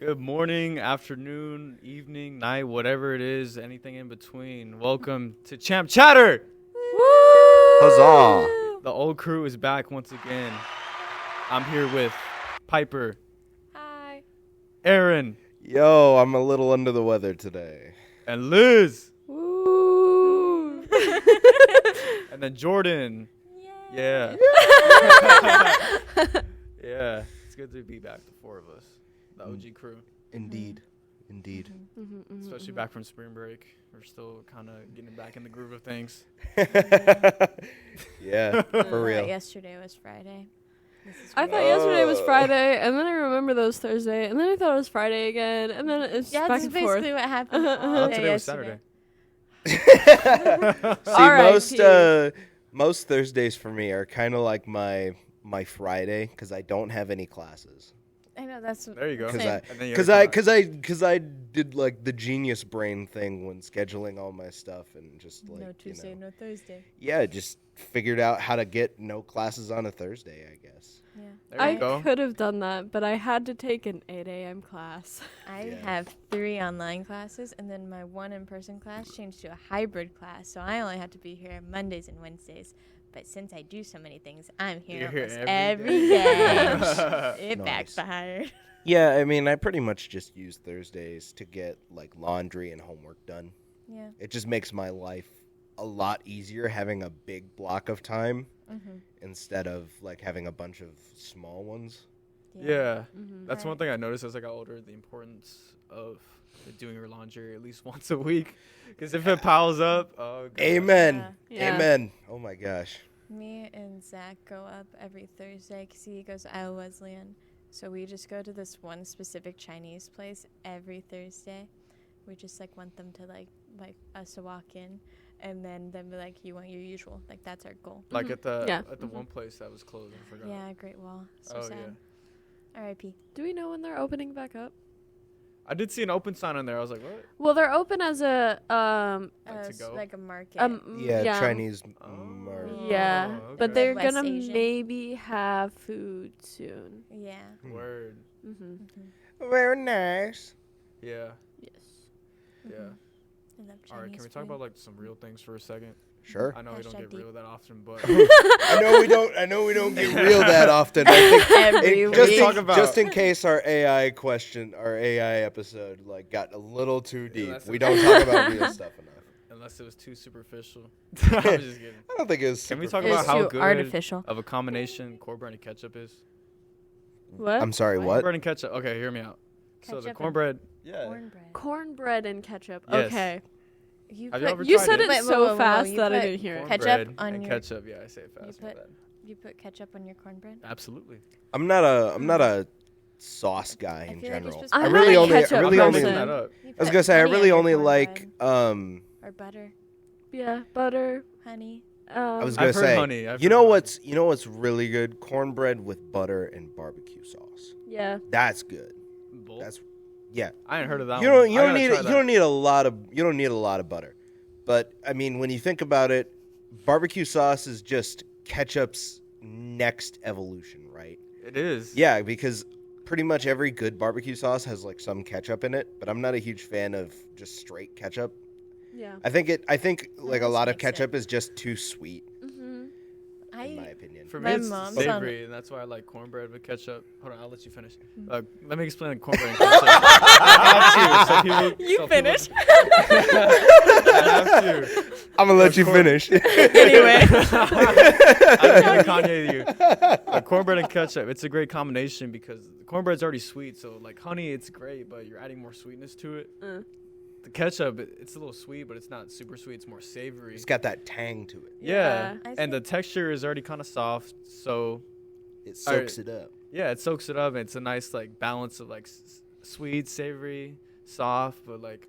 Good morning, afternoon, evening, night, whatever it is, anything in between. Welcome to Champ Chatter. Woo! Huzzah! The old crew is back once again. I'm here with Piper, Hi. Aaron, Yo, I'm a little under the weather today. and Liz, Woo! and then Jordan. Yeah. Yeah. It's good to be back, the four of us, the OG crew. Indeed. Indeed. Especially back from spring break. We're still kind of getting back in the groove of things. Yeah, for real. Yesterday was Friday. I thought yesterday was Friday, and then I remember that was Thursday, and then I thought it was Friday again, and then it's Yeah, back that's and basically forth. what happened. I all thought day today was yesterday. Saturday. See, R.I.P. most Thursdays for me are kind of like my Friday because I don't have any classes. I know that's. There you go. Same. And then you Because I did like the genius brain thing when scheduling all my stuff and just like No Tuesday, no Thursday. yeah, just figured out how to get no classes on a Thursday, I guess. Yeah. There I you go. could have done that, but I had to take an 8 a.m. class. I Yeah. have 3 online classes, and then my 1 in-person class changed to a hybrid class, so I only have to be here Mondays and Wednesdays. But since I do so many things, I'm here You're here almost every every day. It Nice. backfired. Yeah, I mean, I pretty much just use Thursdays to get like laundry and homework done. Yeah. It just makes my life a lot easier having a big block of time Mm-hmm. instead of like having a bunch of small ones. Yeah. Mm-hmm. That's one thing I noticed as I got older, the importance of doing your laundry at least once a week. Because if it piles up, oh, gosh. Amen. Yeah. Amen. Oh my gosh. Me and Zach go up every Thursday because he goes to Iowa Wesleyan. So we just go to this one specific Chinese place every Thursday. We just like want them to like us to walk in, and then be like, "You want your usual?" Like that's our goal. Like Mhm. at the Yeah. one place that was closed, I forgot. Yeah, Great Wall. So Oh, sad. R.I.P. Do we know when they're opening back up? I did see an open sign on there. I was like, what? Well, they're open as a Like to go? Like a market. Yeah, Chinese. Yeah, Oh, but okay. they're West gonna Asian. maybe have food soon. Yeah. Word. Mm-hmm. Very nice. Yeah. Yes. Yeah. I love All right. Can we talk about like some real things for a second? Sure. I know we don't Hashtag get deep. real that often, but I know we don't get real that often. I think Every it- week. just, Talk in, about- just in case our AI episode like got a little too deep. that's We don't talk about real stuff enough. unless it was too superficial. I'm just kidding. I don't think it was. Can we talk It's about how too good artificial. of a combination cornbread and ketchup is? What? I'm sorry. What? What? Cornbread and ketchup. Okay, hear me out. So Ketchup the and cornbread. Yeah. Cornbread. Cornbread and ketchup. Yes. Okay. You Have you put ever You tried said it? it Wait, so whoa, whoa, whoa, fast you that I put didn't hear it. Ketchup Cornbread on and your- ketchup. Yeah, I say it fast. My put- bad. you put ketchup on your cornbread. Absolutely. I'm not a sauce guy I in feel like you're general. supposed to I I'm really not a only, ketchup I really I'm not only. mixing person. that up. You I was put gonna say I honey on really your only cornbread. like. Or butter, Yeah, butter. honey. I was Um, gonna I've heard say. honey. I've You heard know honey. what's really good? Cornbread with butter and barbecue sauce. yeah. That's good. Both? That's yeah. I ain't heard of that You one. don't you I don't gotta need try you that. don't need a lot of butter. But I mean, when you think about it, barbecue sauce is just ketchup's next evolution, right? It is. Yeah, because pretty much every good barbecue sauce has like some ketchup in it, but I'm not a huge fan of just straight ketchup. Yeah. I think like a else lot of makes it. ketchup is just too sweet, Mm-hmm. in my I opinion. For My me, it's mom's savory, and that's why I like cornbread with ketchup. Hold on, I'll let you finish. Mm-hmm. Let me explain the cornbread and ketchup. I have to. So You finish. I have to. I'm gonna let you course. finish. Anyway. I'm gonna Kanye you. Cornbread and ketchup, it's a great combination because the cornbread's already sweet. So like honey, it's great, but you're adding more sweetness to it. The ketchup, it's a little sweet, but it's not super sweet. It's more savory. It's got that tang to it. Yeah, I and the think- texture is already kind of soft. So It soaks it up. yeah, it soaks it up. And it's a nice like balance of like sweet, savory, soft, but like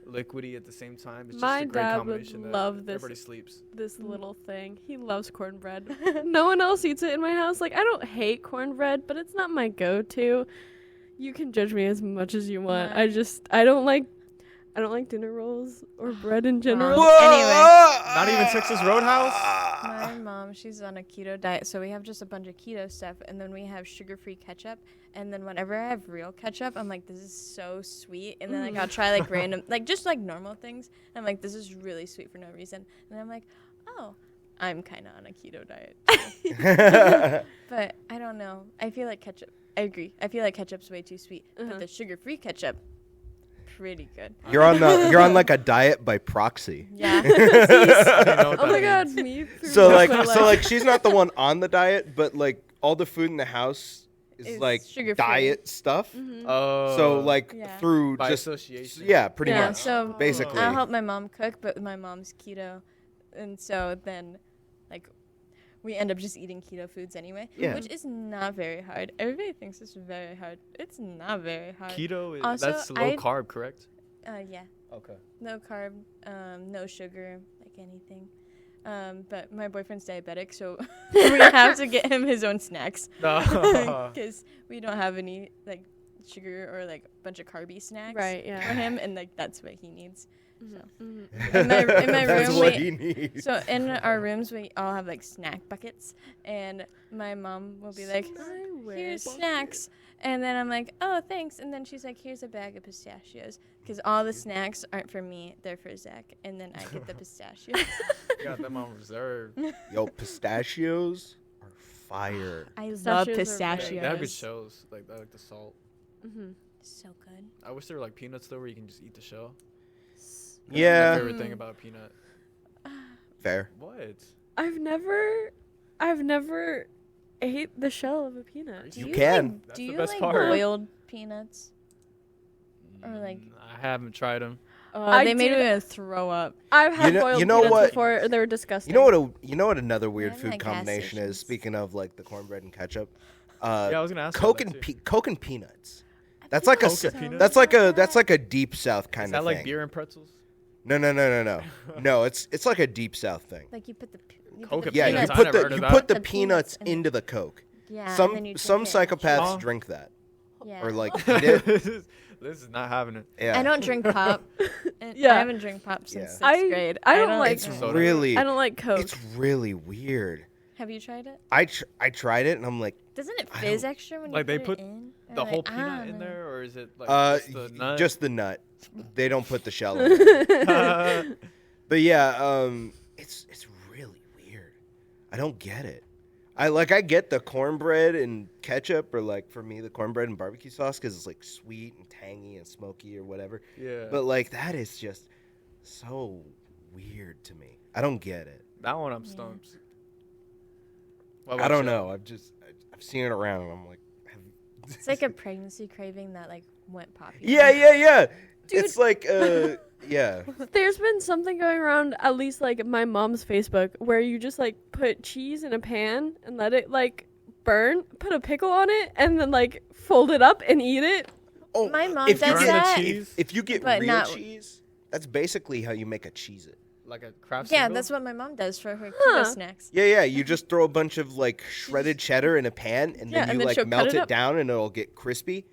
liquidy at the same time. It's My just a great dad would combination that love this. everybody sleeps. This little thing. He loves cornbread. No one else eats it in my house. Like, I don't hate cornbread, but it's not my go-to. You can judge me as much as you want. Yeah. I don't like dinner rolls or bread in general. Anyway. Not even Texas Roadhouse? My mom mom, she's on a keto diet, so we have just a bunch of keto stuff, and then we have sugar-free ketchup. And then whenever I have real ketchup, I'm like, this is so sweet. And then like I'll try like random, like just like normal things. And I'm like, this is really sweet for no reason. And I'm like, oh, I'm kind of on a keto diet. too. But I don't know. I feel like ketchup. I agree. I feel like ketchup's way too sweet. But the sugar-free ketchup, pretty good. You're on like a diet by proxy. Yeah. Oh my god, me. So like she's not the one on the diet, but like all the food in the house is It's like sugar-free. diet stuff. Oh. So like Yeah. through by just association. yeah, pretty Yeah, much. so basically. I'll help my mom cook, but my mom's keto, and so then, like, we end up just eating keto foods anyway, Yeah. which is not very hard. Everybody thinks it's very hard. It's not very hard. Keto is Also, that's low carb, correct? Yeah, Okay. no carb, no sugar, like anything. But my boyfriend's diabetic, so we have to get him his own snacks No. because we don't have any like sugar or like a bunch of carby snacks Right, for yeah. him, and like that's what he needs. Mhm. In my That's room, what we- he needs. So in our rooms, we all have like snack buckets, and my mom will be like, "Here's snacks," and then I'm like, "Oh, thanks," and then she's like, "Here's a bag of pistachios," because all the snacks aren't for me; they're for Zach, and then I get the pistachios. You got them on reserve. Yo, pistachios are fire. I Pistachios love are very pistachios. They have good shells. Like I like the salt. Mm-hmm. So good. I wish there were like peanuts though, where you can just eat the shell. My Yeah, favorite thing about a peanut. fair. What? I've never ate the shell of a peanut. Do You you can. Like, That's do the you best like part. boiled peanuts? Or, like- I haven't tried them. I They made did- me throw up. I've had You boiled know peanuts what- before. They were disgusting. You know what another weird Yeah, food like gas combination is. stations. Speaking of like the cornbread and ketchup, Yeah, I was gonna ask. Coke about that and too. Coke and peanuts. That's like a Coke and peanuts? that's like a deep south kind Is of that like thing. beer and pretzels? No. No, it's like a deep south thing. Like you put the Coke and Yeah, peanuts, you I put never the heard of you that. put the The peanuts peanuts in into the Coke. Yeah. and Some then you some drink it. psychopaths Oh. drink that Yeah. or like eat it. This is not having it. Yeah. I don't drink pop. And Yeah. I haven't drank pop since Yeah. sixth I- grade. I don't like It's it. Soda. really I don't like Coke. it's really weird. Have you tried it? I tried it and I'm like Doesn't it I fizz don't- extra when Like, you they put put it in? Or The like, whole I peanut don't in know. there, or is it like just the y- nut? just the nut. They don't put the shell in it. But yeah, it's really weird. I don't get it. I get the cornbread and ketchup, or like for me the cornbread and barbecue sauce because it's like sweet and tangy and smoky or whatever. Yeah. But like that is just so weird to me. I don't get it. that one, I'm stumped. What I about don't you? know. I've seen it around and I'm like, It's like a pregnancy craving that like went popular. yeah. Dude. It's like yeah. There's been something going around, at least like my mom's Facebook, where you just like put cheese in a pan and let it like burn, put a pickle on it, and then like fold it up and eat it. Oh, My mom if you does get- that. cheese? If you get But real not- cheese, that's basically how you make a cheese it. Like a craft Yeah, single? that's what my mom does for her Huh. keto snacks. Yeah. You just throw a bunch of like shredded cheddar in a pan, and Yeah, then and you then like she'll melt cut it it up. down, and it'll get crispy.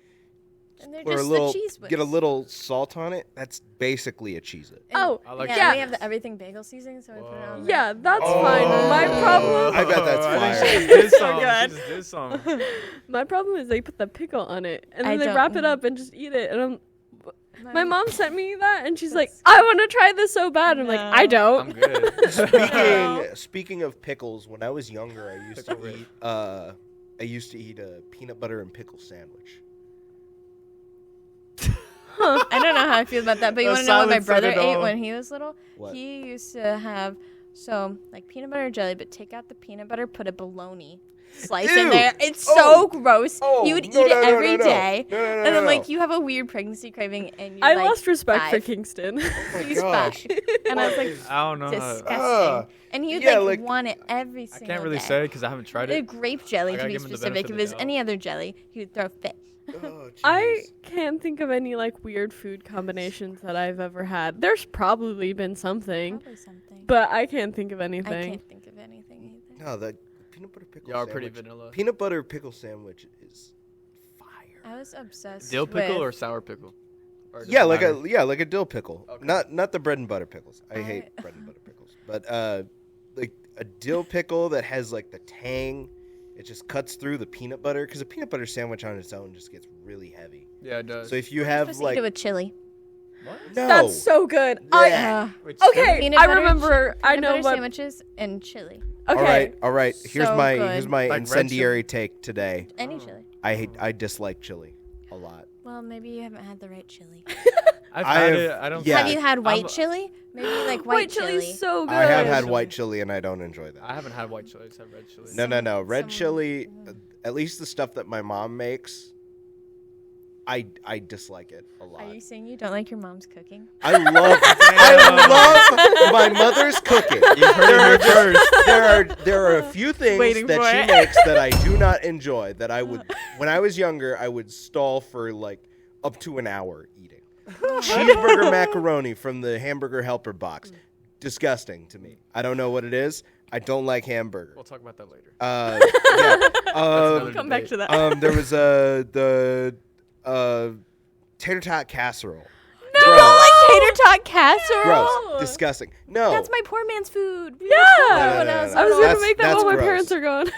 And they're Or a just little the cheese whiz. get a little salt on it. That's basically a cheese it. And- Oh, I like yeah, yeah. we have the everything bagel seasoning, so we put it on. Yeah, that's Oh. fine. My problem, I bet that's I think fire. she just did some. good. She just did some. my problem is they put the pickle on it and I then they don't- wrap it up and just eat it. And there. my mom sent me that, and she's like, That's- "I want to try this so bad." I'm like, No. "I don't." I'm good. Speaking of pickles, when I was younger, I used to eat a peanut butter and pickle sandwich. I don't know how I feel about that, but you The want to know what my silence said brother it ate all. when he was little? What? He used to have like peanut butter jelly, but take out the peanut butter, put a bologna slice in Ew. there. It's Oh. so gross. Oh, He would no, eat no, it no, every no, no. day, No, no, no, and no, then no. like you have a weird pregnancy craving, and you're I like, lost respect for 5. Kingston. He's gosh. 5, and I was like, I don't know. disgusting. Ah. And he would Yeah, like like- want it every I single can't really day. say because I haven't tried it. Grape jelly I to gotta be give him the specific. benefit If of it was the doubt. any other jelly, he would throw a fit. Oh, I jeez. can't think of any like weird food combinations that I've ever had. There's probably been something, Probably something. but I can't think of I anything. can't think of anything either. No, the peanut butter pickle Y'all are sandwich. pretty vanilla. Peanut butter pickle sandwich is fire. I was obsessed. Dill pickle with, or sour pickle? Or it Yeah, doesn't matter? like a dill pickle. Okay. Not the bread and butter pickles. I I- hate bread and butter pickles. But like a dill pickle that has like the tang. It just cuts through the peanut butter because a peanut butter sandwich on its own just gets really heavy. Yeah, it does. So if you have Supposed to eat like it with chili. What? no, That's so good. Yeah. Okay, Peanut I butter remember. I peanut know butter what. sandwiches and chili. Okay. All right. Here's So my good. here's my Like red incendiary take today. Any chili. I dislike chili a lot. Well, maybe you haven't had the right chili. I've I had have- it. I don't. yeah. Have you had white I'm- chili? Maybe like White white chili chili. is so good. I have had chili. white chili and I don't enjoy that. I haven't had white chili. I just had red chili. No. Red Some- chili, at least the stuff that my mom makes, I dislike it a lot. Are you saying you don't like your mom's cooking? I love my mother's cooking. You heard it here first. There are a few things Waiting that for she it. makes that I do not enjoy. That I would, when I was younger, I would stall for like up to an hour eating. Cheeseburger macaroni from the Hamburger Helper box, disgusting to me. I don't know what it is. I don't like hamburger. We'll talk about that later. Yeah. another Come back to that. There was the tater tot casserole. You don't like tater tot casserole? Gross, disgusting. No, That's my poor man's food. Yeah. No, no, I was gonna That's- make that that's while my gross. parents are gone.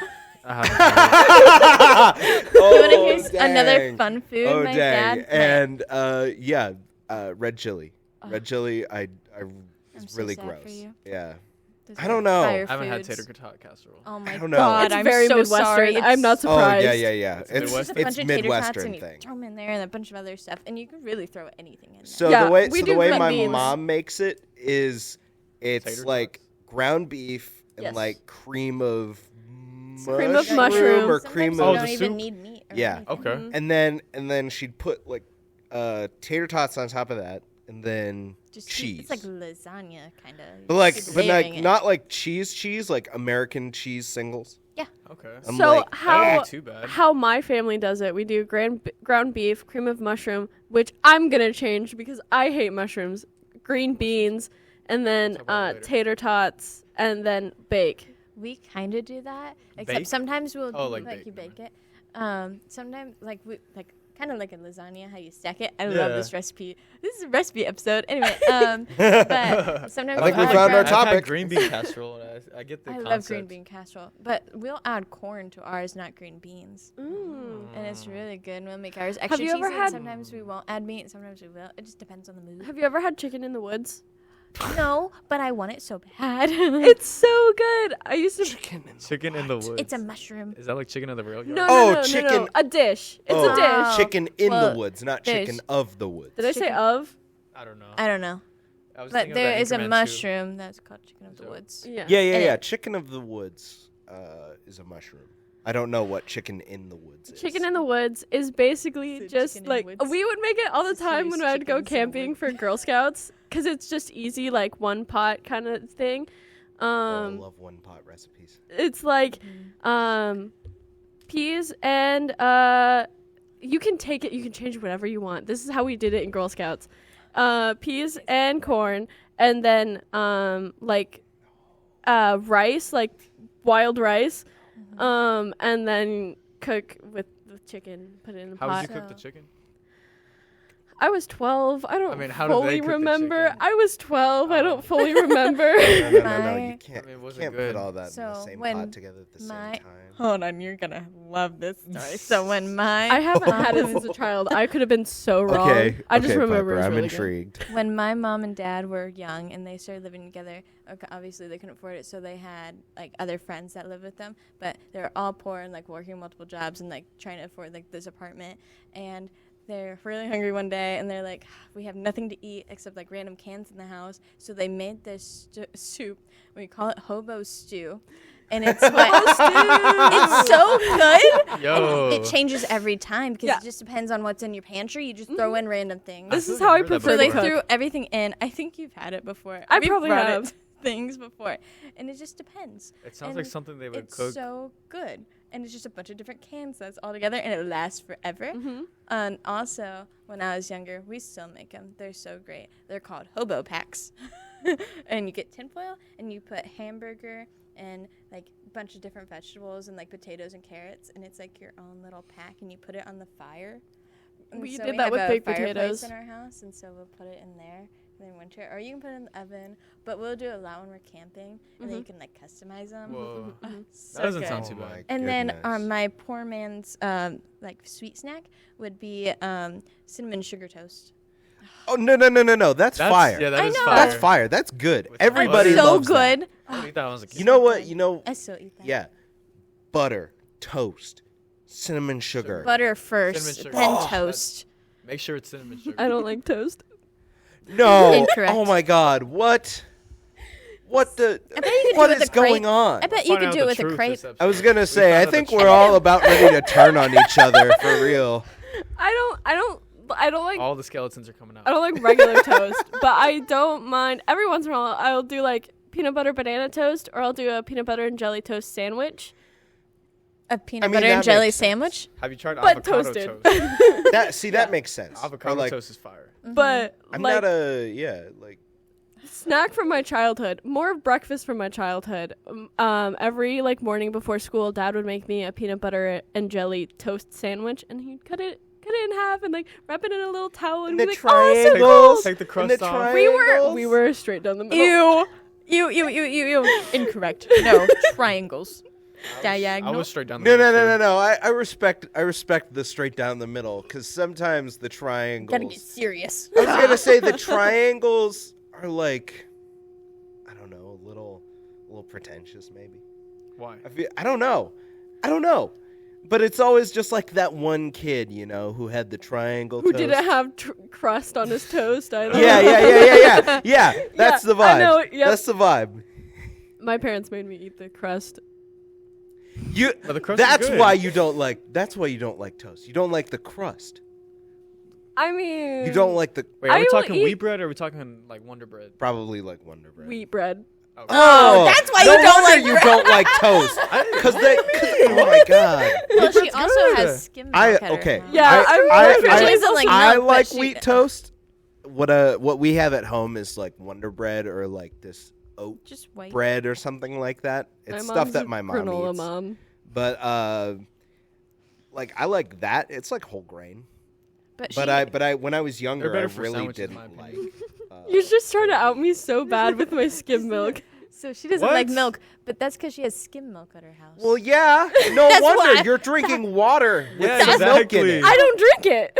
I haven't had it. You oh, want to hear another dang. fun food? Oh my dang! dad. And red chili. Red chili. I I'm it's so really sad gross. for you. Yeah. Those I are don't know. fire I haven't had foods. tater tot casserole. Oh my I don't know. god! It's I'm very so Midwestern. sorry. I'm not Oh surprised. yeah. It's It's It's just a it's bunch of tater tots Midwestern and you thing. throw them in there and a bunch of other stuff, and you can really throw anything in So Yeah, the way we so do the way red my beans. mom makes it is it's Tater like ground beef and Yes. like cream of Cream of mushroom mushroom. or Sometimes cream you Oh, of don't the even soup? need meat. Or Yeah. anything. Okay. and then she'd put like tater tots on top of that and then Just cheese. It's like lasagna kind of. but not like cheese like American cheese singles. Okay. I'm So like, how Not too bad. how my family does it? We do ground beef, cream of mushroom, which I'm gonna change because I hate mushrooms. Green beans, and then Talk about it later. tater tots, and then bake. We kind of do that, except Bake? sometimes we'll Oh, like you bake, bake it. Sometimes we kind of like a lasagna, how you stack it. I love Yeah. this recipe. This is a recipe episode. Anyway, but sometimes I think we we'll add found our ground- I've had topic. green bean casserole. And I get the I concept. love green bean casserole, but we'll add corn to ours, not green beans, Mm. and it's really good. We'll make ours extra you cheesy. ever and had- sometimes we won't add meat, and sometimes we will. It just depends on the mood. Have you ever had chicken in the woods? No, but I want it so bad. It's so good. I used to. Chicken in the woods. It's a mushroom. Is that like chicken in the real yard? No, Oh, no, no, no, chicken- no. A dish. It's Oh. a dish. Oh. chicken in the Well, woods, not there's- chicken of the woods. Did I say chicken- of? I don't know. I don't know, I was but thinking of there that is a Anchorman too. mushroom that's called chicken of the So- woods. Yeah. Yeah. And Chicken of the woods is a mushroom. I don't know what chicken in the woods is. Chicken in the woods is basically Said just chicken in like woods. we would make it all the So time use when I'd go chickens in camping wood. for Girl Scouts because it's just easy, like one pot kind of thing. Oh, I love one pot recipes. It's like peas and you can take it, you can change whatever you want. This is how we did it in Girl Scouts. Peas and corn, and then rice, like wild rice, and then cook with chicken. Put it in a How pot. would you cook the So- chicken? I was 12. I don't I mean, how did they fully cook the remember. chicken? I was 12. I Oh. don't fully remember. No. You My- can't, I mean, was it can't good? put all that in the So same when pot together at the my- same time. Hold on, you're gonna love this story. So when my I haven't had it since a child. I could have been so wrong. I just remember Piper, it was I'm really good. intrigued. when my mom and dad were young and they started living together, okay, obviously they couldn't afford it, so they had like other friends that lived with them, but they're all poor and like working multiple jobs and like trying to afford like this apartment. And they're really hungry one day and they're like, we have nothing to eat except like random cans in the house. So they made this soup. We call it hobo stew. And it's it's so good. Yo. It changes every time because Yeah. it just depends on what's in your pantry. You just throw in random things. This feel is like how I I've heard that prefer So to they before. cook. threw everything in. I think you've had it before. I We've probably brought have. it things before, and it just depends. It sounds And like something they would It's cook. so good, and it's just a bunch of different cans that's all together, and it lasts forever. Mm-hmm. And also, when I was younger, we still make them. They're so great. They're called hobo packs, and you get tinfoil, and you put hamburger and like a bunch of different vegetables and like potatoes and carrots, and it's like your own little pack, and you put it on the fire. And We so did that with have a baked fireplace potatoes. in our house, and so we'll put it in there. in winter, or you can put it in the oven. But we'll do a lot when we're camping, and then you can like customize them. Whoa. So That doesn't good. sound too Oh bad. my And then goodness. my poor man's like sweet snack would be cinnamon sugar toast. Oh no! That's fire. Yeah, that I is know. fire. That's fire. That's good. With Everybody butter. So loves that. good. I would eat that when I was a kid. You know what? You know. I still eat that. Yeah. Butter, toast, cinnamon sugar. Butter first, Cinnamon sugar. then Oh, toast. Make sure it's cinnamon sugar. I don't like toast. No. Incorrect. Oh my God. What? What the? I bet you could What do it with is a crepe. going on? I bet you Find could out do the it with a truth crepe. this episode. I was gonna We say. I found out think the we're truth. all about ready to turn on each other for real. I don't like All the skeletons are coming out. I don't like regular toast, but I don't mind. Every once in a while, I'll do like peanut butter banana toast, or I'll do a peanut butter and jelly toast sandwich. A peanut I mean, butter and that jelly makes sense. sandwich. Have you tried But avocado toasted. toast? That makes sense. Avocado Or like, toast is fire. But I'm like not a like. snack from my childhood, more of breakfast from my childhood. Every like morning before school, Dad would make me a peanut butter and jelly toast sandwich, and he'd cut it in half and like wrap it in a little towel and And be the like, "Oh, so triangles. cool." Take the And the crust off. We were straight down the middle. Ew. Incorrect. No, triangles. I Diagonal. was straight down the No. middle, too. I respect the straight down the middle because sometimes the triangles. Gotta get serious. I was gonna say the triangles are like, I don't know, a little pretentious maybe. Why? I don't know, but it's always just like that one kid, you know, who had the triangle. Who toast. didn't have crust on his toast either. Yeah. That's the vibe. I know, yep. That's the vibe. My parents made me eat the crust. But the crust is That's good. why you don't like. That's why you don't like toast. You don't like the crust. I mean, You don't like the Wait, are I we will talking eat- wheat bread or are we talking like Wonder Bread? probably like Wonder Bread. wheat bread. Okay. Oh, that's why no you don't wonder like you bread. don't like toast. Because they. Oh my God. Well, she bread's also good. has skim milk I at her okay. house. Yeah, She doesn't like I milk, but like she- wheat toast. What we have at home is like Wonder Bread or like this oat Just white. bread or something like that. It's My stuff mom's that a my mom granola eats. mom. But like I like that. It's like whole grain. But I when I was younger, I better for really sandwiches, in my didn't like. opinion. You just trying to out me so bad with my skim milk. so she doesn't What? like milk, but that's because she has skim milk at her house. Well, yeah. No That's wonder why- you're drinking water with Yeah, some milk in exactly. it. I don't drink it.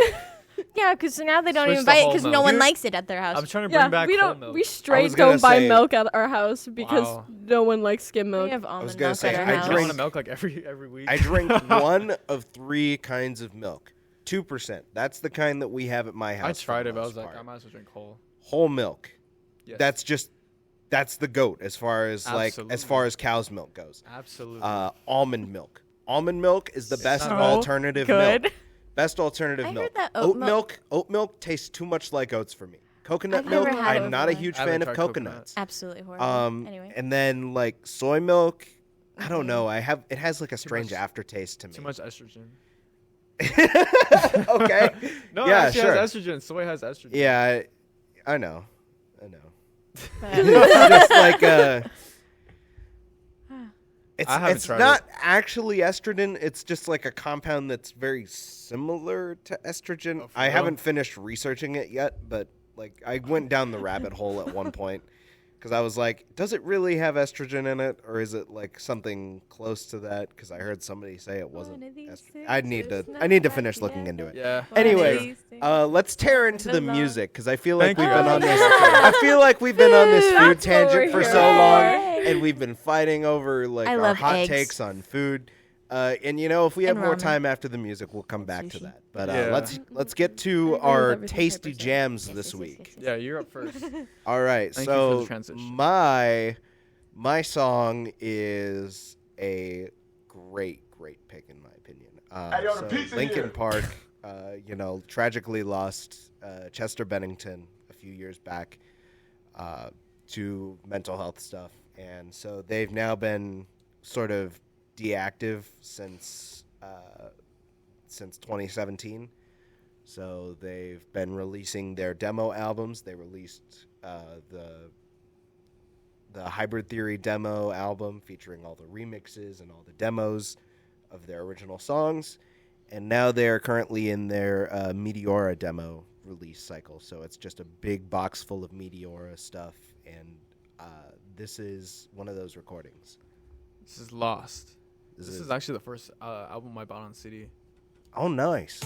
yeah, because now they don't Switch even to buy it whole because no milk. one You- likes it at their house. I'm trying to bring Yeah, back we whole don't. milk. We straight was gonna don't buy say- milk at our house because Wow. no one likes skim milk. We have almond gonna milk say, at our I I house. drink drink- milk like every week. I drink one of 3 kinds of milk. 2%. That's the kind that we have at my house. I for tried the it, but I most was like, part. I might as well drink whole. Whole milk. Yes. That's the goat as far as Absolutely. cow's milk goes. Absolutely. Almond milk. Almond milk is the best So alternative good. milk. Best alternative I heard milk. that oat milk- Oat milk tastes too much like oats for me. Coconut I've never milk, had I'm oat not a milk. huge I haven't fan of tried coconuts. Absolutely horrible. Anyway. And then like soy milk, I Mm-hmm. don't know. It has like a strange much- aftertaste to me. Too much estrogen. Okay. No, Yeah, it actually sure. has estrogen. Soy has estrogen. Yeah, I know. But- Just like it's I haven't it's tried not actually estrogen. It's just like a compound that's very similar to estrogen. Oh, for I real? haven't finished researching it yet, but like I went down the rabbit hole at one point because I was like, does it really have estrogen in it, or is it like something close to that? Because I heard somebody say it wasn't. One of these estrogen. I need sisters to not finish happy looking into it. Yeah. One of Anyway, these things. Let's tear into the Belong. music because I feel like Thank we've you, been on guys. this. I feel like we've been on this food That's what tangent we're for so here long, for. and we've been fighting over like I our love hot eggs. takes on food. And you know, if we have And more ramen. time after the music, we'll come back to Sushi. that. But Yeah. let's get to with our everything tasty Piper said. jams Yes, this yes, yes, week. yes, yes. Yeah, you're up first. All right, Thank you for the so transition. my song is a great pick in my opinion. So Linkin Park, tragically lost Chester Bennington a few years back to mental health stuff, and so they've now been sort of deactive since 2017. So they've been releasing their demo albums. They released the Hybrid Theory demo album featuring all the remixes and all the demos of their original songs. And now they're currently in their Meteora demo release cycle. So it's just a big box full of Meteora stuff, and this is one of those recordings. This is Lost. This is actually the first album I bought on CD. Oh, nice.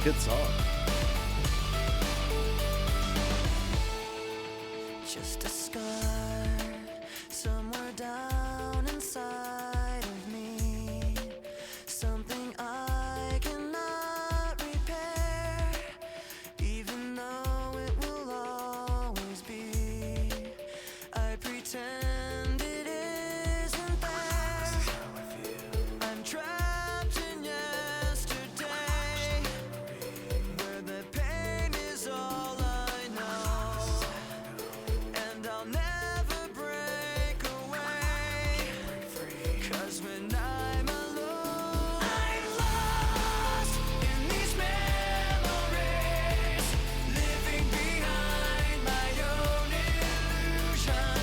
Good song. Just a scar somewhere down inside of me, something I cannot repair, even though it will always be. I pretend it isn't there. I'm trapped in yesterday, where the pain is all I know, and I'll never break away, 'cause when I'm alone, I'm lost in these memories, living behind my own illusion,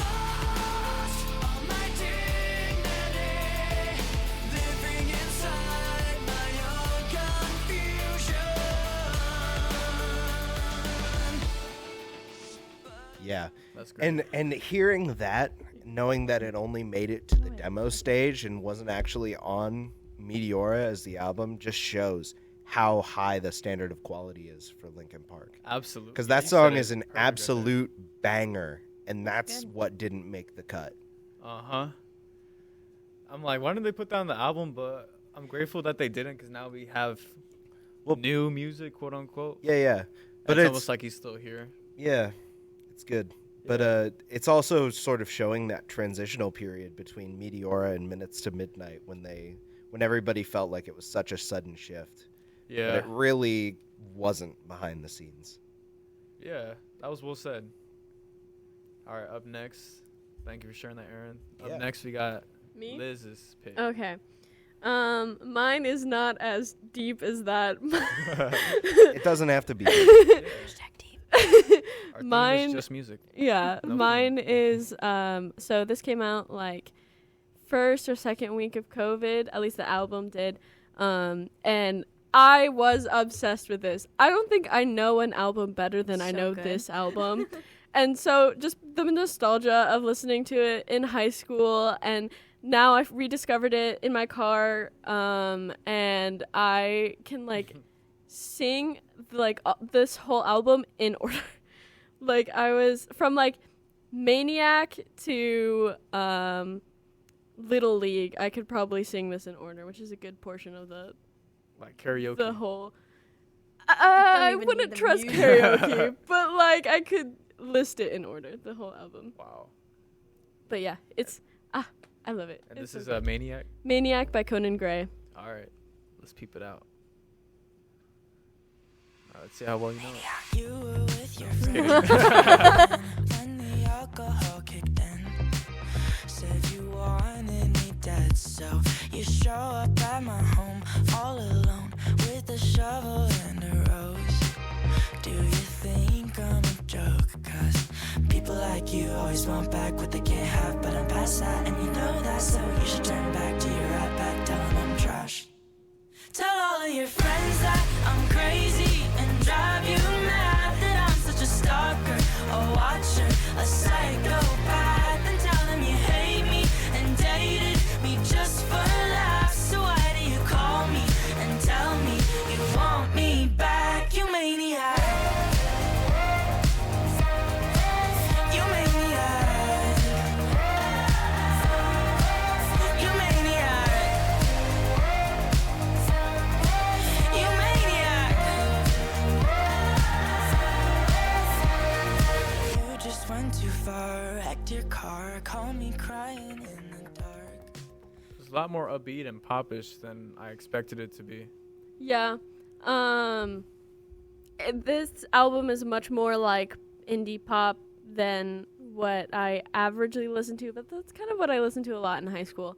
lost all my dignity, living inside my own confusion. Yeah. That's great. And hearing that, knowing that it only made it to the demo stage and wasn't actually on Meteora as the album, just shows how high the standard of quality is for Linkin Park. Absolutely. Because that You song said is it an perfect right there. absolute banger, and that's Good. what didn't make the cut. Uh-huh. I'm like, why didn't they put that on the album? But I'm grateful that they didn't, because now we have Well- new music, quote unquote. Yeah. But It's it's almost like he's still here. yeah, it's good. But it's also sort of showing that transitional period between Meteora and Minutes to Midnight when everybody felt like it was such a sudden shift. But Yeah. it really wasn't behind the scenes. Yeah. That was well said. All right, up next. Thank you for sharing that, Aaron. Yeah. Up next, we got Me? Liz's pick. Okay. Mine is not as deep as that. It doesn't have to be. Our theme Mine- is just music. Yeah, No mine theme. is so this came out like first or second week of COVID, at least the album did. And I was obsessed with this. I don't think I know an album better than I So know good. this album. And so just the nostalgia of listening to it in high school, and now I've rediscovered it in my car, and I can like sing like this whole album in order. Like I was from like Maniac to Little League. I could probably sing this in order, which is a good portion of the Like karaoke. whole. I even need wouldn't the trust music. karaoke, but like I could list it in order, the whole album. Wow. But yeah, it's I love it. And It's this so is good. Maniac. Maniac by Conan Gray. All right. Let's peep it out. All right, let's see how well you know it. You were with your Just friends kidding. when the alcohol kicked in. Said you wanted me dead, so you show up at my home all alone with a shovel and a rose. Do you think I'm a joke? 'Cause people like you always want back what they can't have, but I'm past that and you know that, so you should turn back to your right back, tell 'em I'm trash. Tell all of your friends that I'm crazy and drive you mad, that I'm such a stalker, a watcher, a psychopath, and tell them you hate me and dated me just for laughs. So why do you call me and tell me you want me back? You maniac. You maniac. You maniac. You maniac. You just went too far, wrecked your car, call me crying in the dark. It's a lot more upbeat and popish than I expected it to be. Yeah. This album is much more like indie pop than what I averagely listen to, but that's kind of what I listened to a lot in high school.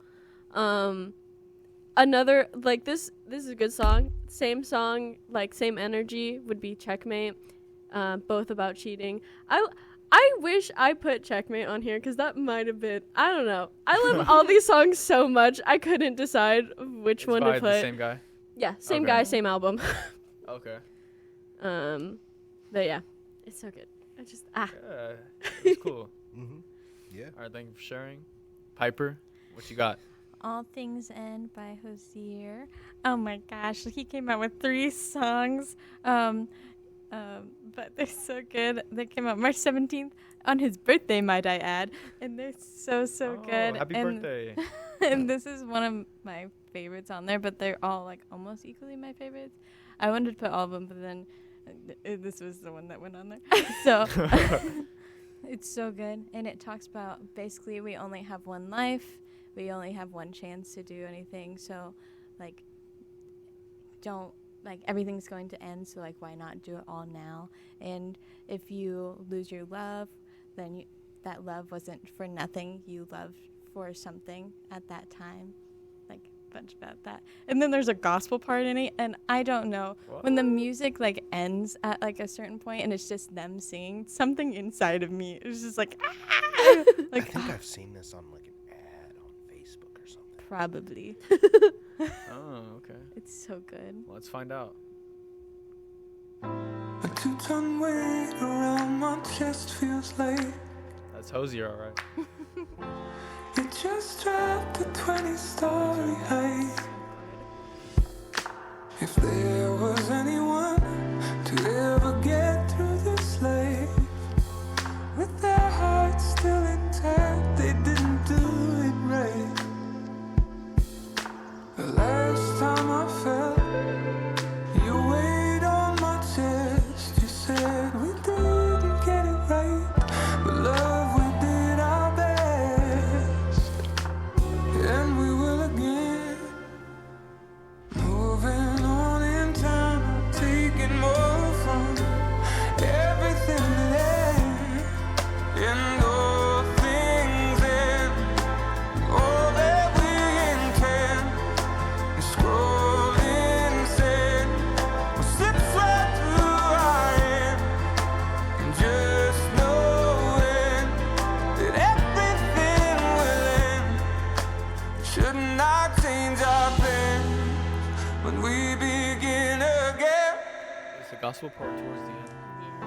another like this is a good song. Same song, like same energy would be Checkmate. Both about cheating. I wish I put Checkmate on here because that might have been, I don't know. I love all these songs so much I couldn't decide which It's one by to put. the same guy. Yeah, same Okay. guy, same album. Okay. But yeah, it's so good. I just Yeah, it's cool. Mm-hmm. Yeah. All right, thank you for sharing. Piper, what you got? All Things End by Hozier. Oh my gosh, he came out with 3 songs. But they're so good. They came out March 17th on his birthday, might I add. And they're so Oh, good. Happy and, birthday. and this is one of my favorites on there, but they're all like almost equally my favorites. I wanted to put all of them, but then this was the one that went on there. So it's so good. And it talks about basically we only have one life. We only have one chance to do anything. So like don't like everything's going to end, so like why not do it all now? And if you lose your love, then that love wasn't for nothing. You loved for something at that time. Like a bunch about that. And then there's a gospel part in it, and I don't know, when the music like ends at like a certain point and it's just them singing, something inside of me is just like I like think I've seen this on like an ad on Facebook or something. probably. Oh, okay. It's so good. Let's find out. A 2-ton weight around my chest feels like That's Hozier, all right. you just dropped a 20-story height. If there was anyone to ever get through this life with their hearts still intact, they didn't do it right. The last time I felt your weight on my chest, you said we didn't get it right, but love, we did our best, and we will again. Moving on in time, taking more from everything that ends, and all things end, all that we intend. Scrolling sand will slip right through our hand, and just knowing that everything will end should not change our plans when we begin again. It's the gospel part towards the end. Oh,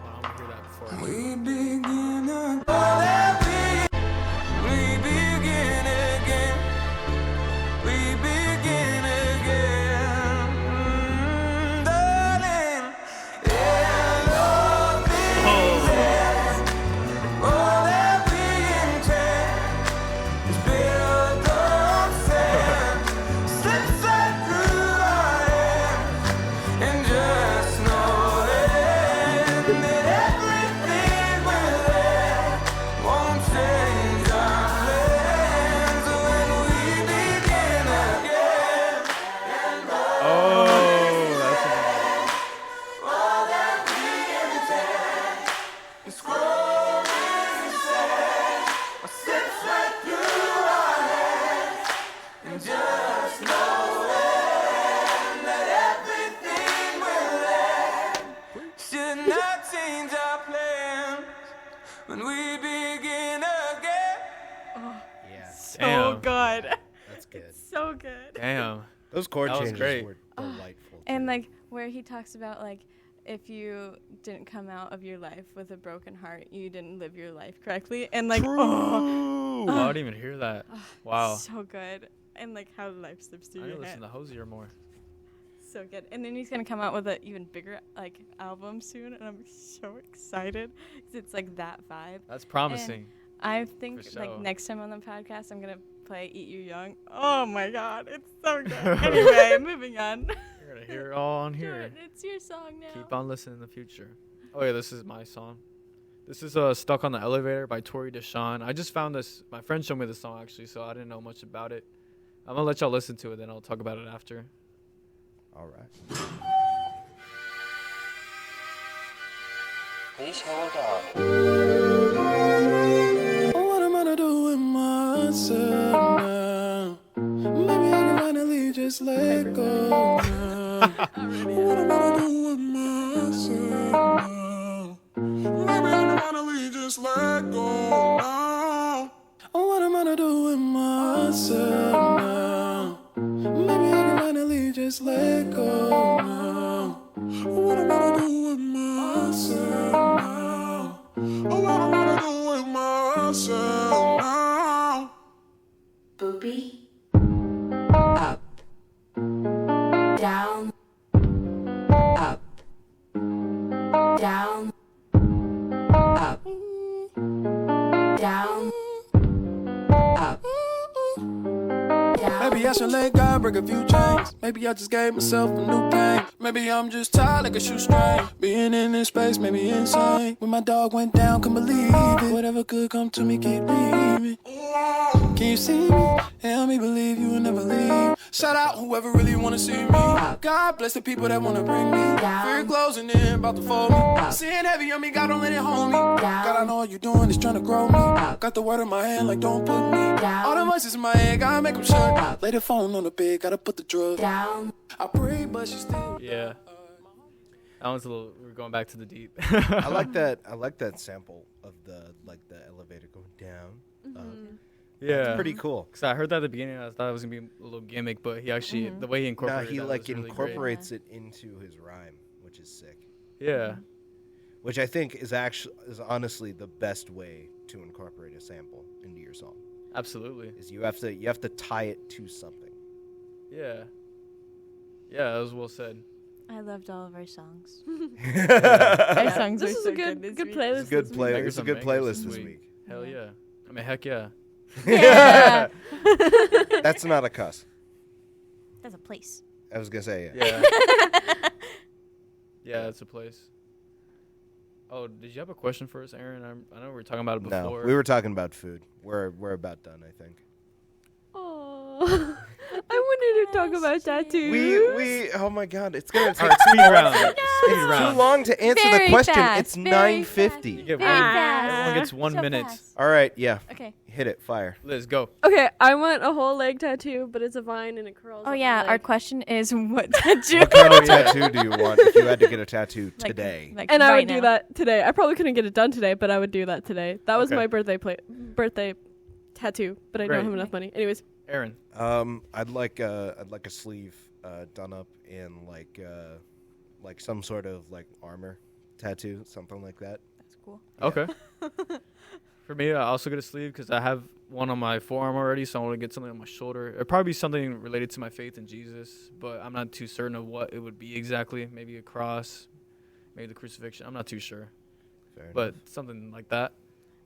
I want to hear that before. We begin again. All that we begin again. We begin again, darling. And all things end. All that we intend is built on sand. Slips right through our hands, and just know that everything will end. Won't change our plans when we begin again. Oh, that's All that we intend is growing sand, or slips right through our hands, and just knowing that everything will end should not change our plans when we begin again. Yeah. So Damn. good. That's good. So good. Damn. Those chord That was changes great. were delightful. And too. like where he talks about like if you didn't come out of your life with a broken heart, you didn't live your life correctly. And like Oh, I didn't even hear that. Wow. so good. And like how life slips I through need to your listen head. to Hozier more. So good. And then he's gonna come out with an even bigger like album soon, and I'm so excited 'cause it's like that vibe. That's promising. I think For like sure. next time on the podcast, I'm gonna play "Eat You Young." Oh my God, it's so good. Anyway, moving on. You're going to hear it all on here. Dude, it's your song now. Keep on listening in the future. Oh, yeah, this is my song. This is Stuck on the Elevator by Tori Deshawn. I just found this. My friend showed me the song, actually, so I didn't know much about it. I'm going to let y'all listen to it, then I'll talk about it after. All right. Please hold on. What am I to do with myself now? Maybe I can just let go now? What am I gonna do with myself now? Maybe I can finally just let go now. What am I gonna do with myself now? Maybe I can finally just let go now. What am I gonna do with myself now? What am I gonna do with myself now? Boopy. Up. Down. Up. Down. Up. Down. Up. Down. Maybe I should let God break a few chains. Maybe I just gave myself a new pain. Maybe I'm just tired like a shoestring. Being in this space made me insane. When my dog went down, couldn't believe it. Whatever could come to me, keep leaving. Can you see me? Help me believe you will never leave. Shout out whoever really wanna see me. God bless the people that wanna bring me. Fear closing in, about to fold me. Sin heavy on me, God don't let it hold me. God, I know all you doing is trying to grow me. Got the word in my hand like don't put me. All the voices in my head, gotta make them shut. Lay the phone on the bed, gotta put the drug Down. I pray, but she still. Yeah. That one's a little. We're going back to the deep. I like that. I like that sample of the elevator going down. Yeah. Pretty cool. Cause I heard that at the beginning. I thought it was gonna be a little gimmick, but he actually the way he No, incorporated. he that like was really great. incorporates it into his rhyme, which is sick. Yeah. Which I think is honestly the best way to incorporate a sample into your song. Absolutely. Is you have to tie it to something. Yeah. Yeah, that was well said. I loved all of our songs. Yeah. Our songs This are is so a good this good week. playlist. It's a good this play. week. It's a good playlist this week. Hell yeah. I mean, heck yeah. Yeah. That's not a cuss. That's a place. I was gonna say Yeah. Yeah, it's a place. Oh, did you have a question for us, Aaron? I know we were talking about it No, before. we were talking about food. We're about done, I think. Oh, I wanted to talk about tattoos. We oh my god, it's gonna All take right, speed round. Speed too round. long to answer Very the question. fast, It's very 9:50. You get Very one. fast. Everyone gets 1 So minute. fast. All right, yeah, Okay. hit it, fire. Liz, go. Okay, I want a whole leg tattoo, but it's a vine and it curls. Oh up yeah, my our leg. question is what tattoo? What kind of Oh, yeah. tattoo do you want if you had to get a tattoo Like- today? like And I right would do now. that today. I probably couldn't get it done today, but I would do that today. That was Okay. my birthday tattoo, but I Great. don't have enough money. Anyways, Aaron. I'd like a sleeve done up in like some sort of like armor tattoo, something like that. That's cool. Okay. For me, I also get a sleeve because I have one on my forearm already, so I want to get something on my shoulder. It'd probably be something related to my faith in Jesus, but I'm not too certain of what it would be exactly. Maybe a cross, maybe the crucifixion. I'm not too sure, Fair enough. but something like that.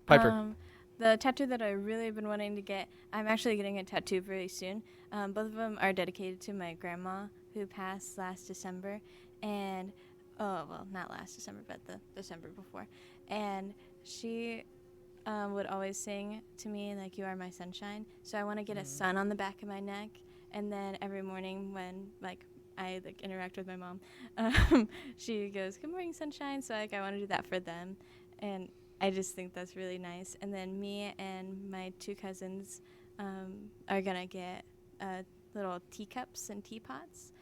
Piper. The tattoo that I really have been wanting to get, I'm actually getting a tattoo very soon. Both of them are dedicated to my grandma who passed last December. And, not last December, but the December before. And she would always sing to me, like, "You are my sunshine." So I want to get a sun on the back of my neck. And then every morning when, I interact with my mom, she goes, "Good morning, sunshine." So, I want to do that for them. And I just think that's really nice. And then me and my two cousins are going to get little teacups and teapots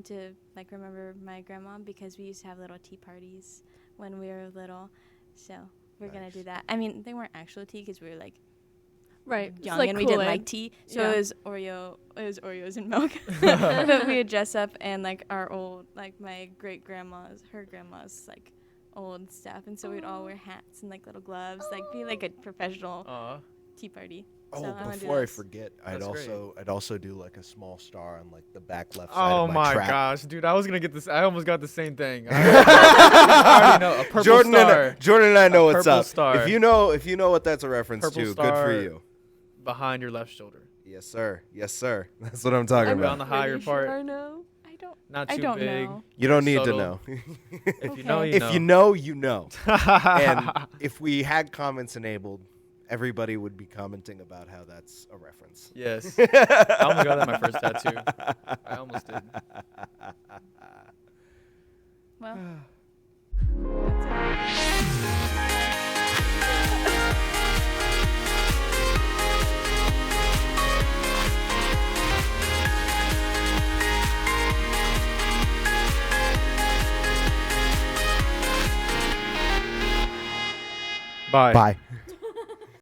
to, remember my grandma because we used to have little tea parties when we were little. So we're going to do that. I mean, they weren't actual tea because we were, right? It's young like and we didn't Kool-Aid. like tea. So Yeah. it was Oreos and milk. But we would dress up and, our old, my great-grandma's, her grandma's, old stuff, and so we'd all wear hats and little gloves, be like a professional Aw. tea party. Oh, So I wanna do before I this. forget, That's great. I'd also do a small star on the back left side Oh of my trap. gosh, dude! I was gonna get this. I almost got the same thing. I already know a purple Jordan star Jordan and I know what's purple up. star. If you know what that's a reference Purple to, good star. for you. behind your left shoulder. Yes, sir. Yes, sir. That's what I'm talking I'm Maybe about. on the higher pretty part. sure I know. Not I too don't big. know. You don't need Subtle. to know. If you know, Okay. you know. If you know, you know. And if we had comments enabled, everybody would be commenting about how that's a reference. Yes. I almost got that my first tattoo. I almost did. Well, Bye. Bye.